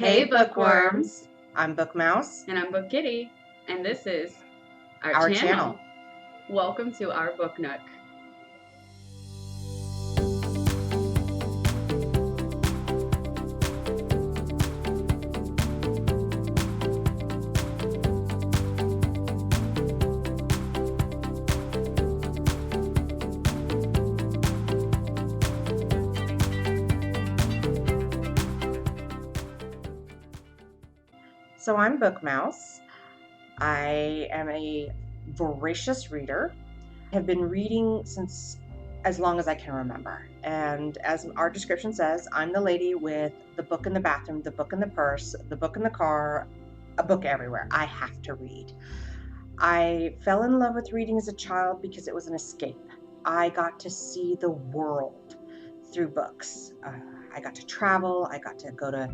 Hey bookworms! I'm BookMouse. And I'm BookKitty, and this is Our channel. Welcome to our BookNook. So I'm BookMouse. I am a voracious reader. I have been reading since as long as I can remember. And as our description says, I'm the lady with the book in the bathroom, the book in the purse, the book in the car, a book everywhere. I have to read. I fell in love with reading as a child because it was an escape. I got to see the world through books. I got to travel. I got to go to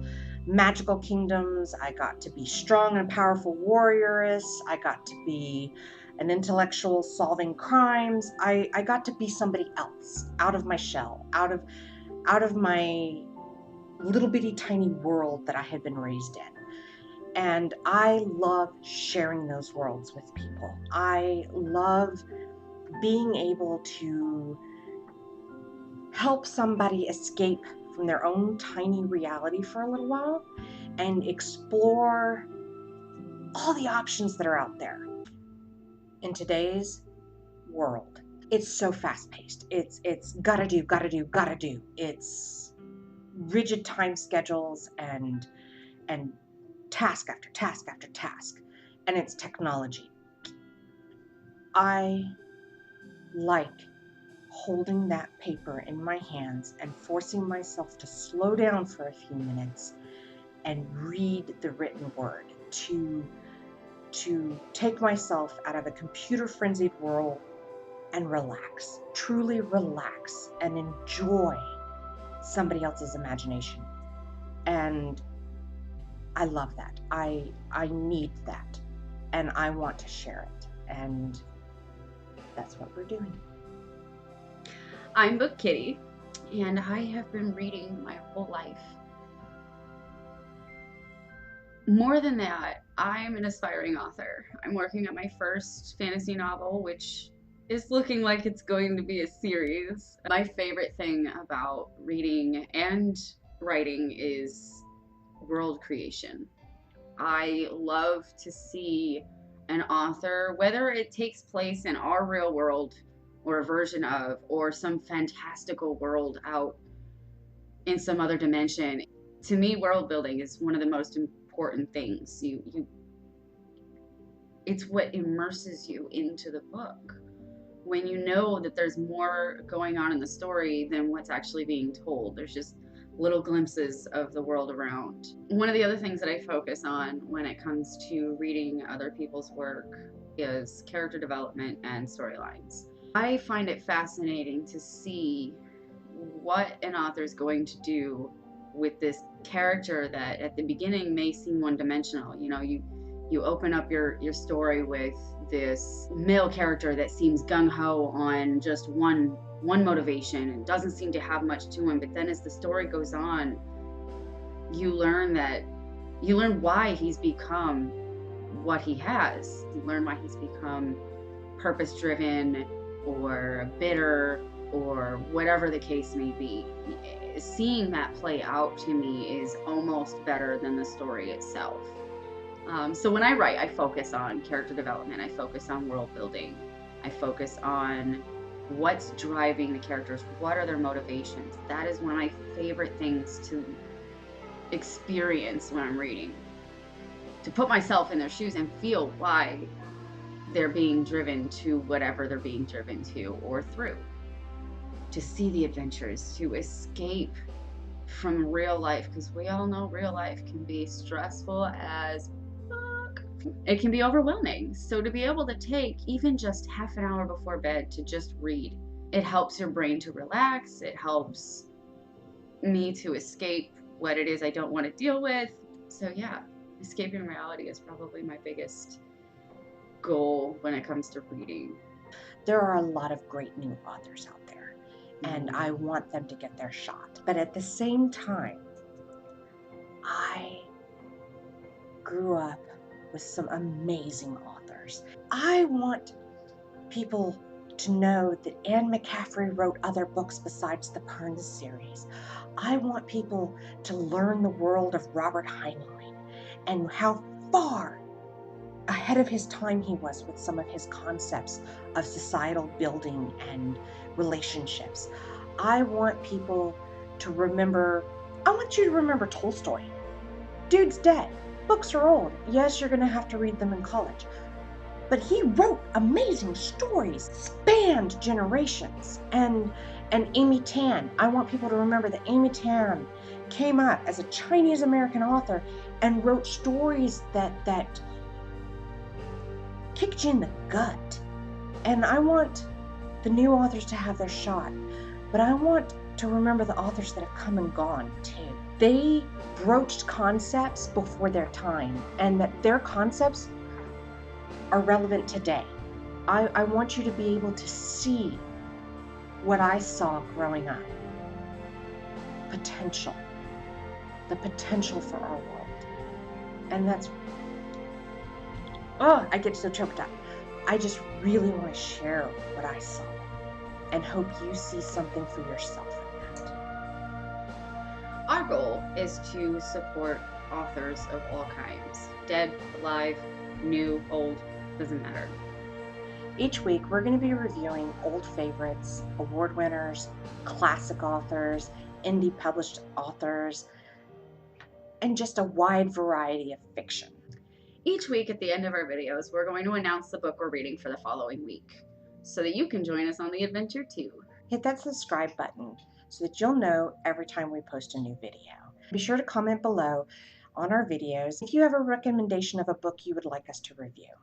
magical kingdoms. I got to be strong and powerful warrioress. I got to be an intellectual solving crimes. I got to be somebody else, out of my shell, out of my little bitty tiny world that I had been raised in. And I love sharing those worlds with people. I love being able to help somebody escape from their own tiny reality for a little while and explore all the options that are out there. In today's world, it's so fast-paced. It's gotta do. It's rigid time schedules and task after task after task, and it's technology. I like holding that paper in my hands and forcing myself to slow down for a few minutes and read the written word, to take myself out of a computer frenzied world and relax, truly relax and enjoy somebody else's imagination. And I love that. I need that, and I want to share it, and that's what we're doing. I'm BookKitty, and I have been reading my whole life. More than that, I'm an aspiring author. I'm working on my first fantasy novel, which is looking like it's going to be a series. My favorite thing about reading and writing is world creation. I love to see an author, whether it takes place in our real world or a version of, or some fantastical world out in some other dimension. To me, world building is one of the most important things. It's what immerses you into the book. When you know that there's more going on in the story than what's actually being told, there's just little glimpses of the world around. One of the other things that I focus on when it comes to reading other people's work is character development and storylines. I find it fascinating to see what an author is going to do with this character that at the beginning may seem one-dimensional. You know, you open up your story with this male character that seems gung-ho on just one motivation and doesn't seem to have much to him, but then as the story goes on, you learn why he's become what he has. You learn why he's become purpose-driven or bitter or whatever the case may be. Seeing that play out to me is almost better than the story itself. So when I write, I focus on character development, I focus on world building, I focus on what's driving the characters, what are their motivations. That is one of my favorite things to experience when I'm reading. To put myself in their shoes and feel why they're being driven to whatever they're being driven to or through. To see the adventures, to escape from real life, because we all know real life can be stressful as fuck. It can be overwhelming. So to be able to take even just half an hour before bed to just read, it helps your brain to relax. It helps me to escape what it is I don't want to deal with. So yeah, escaping reality is probably my biggest goal when it comes to reading. There are a lot of great new authors out there, and I want them to get their shot. But at the same time, I grew up with some amazing authors. I want people to know that Anne McCaffrey wrote other books besides the Perns series. I want people to learn the world of Robert Heinlein and how far ahead of his time he was with some of his concepts of societal building and relationships. I want people to remember, I want you to remember Tolstoy. Dude's dead. Books are old. Yes, you're going to have to read them in college. But he wrote amazing stories, spanned generations. And Amy Tan, I want people to remember that Amy Tan came up as a Chinese American author and wrote stories that kicked you in the gut. And I want the new authors to have their shot, but I want to remember the authors that have come and gone too. They broached concepts before their time, and that their concepts are relevant today. I want you to be able to see what I saw growing up. Potential. The potential for our world. And that's, oh, I get so choked up. I just really want to share what I saw and hope you see something for yourself in that. Our goal is to support authors of all kinds, dead, alive, new, old, doesn't matter. Each week, we're going to be reviewing old favorites, award winners, classic authors, indie published authors, and just a wide variety of fiction. Each week at the end of our videos, we're going to announce the book we're reading for the following week so that you can join us on the adventure too. Hit that subscribe button so that you'll know every time we post a new video. Be sure to comment below on our videos if you have a recommendation of a book you would like us to review.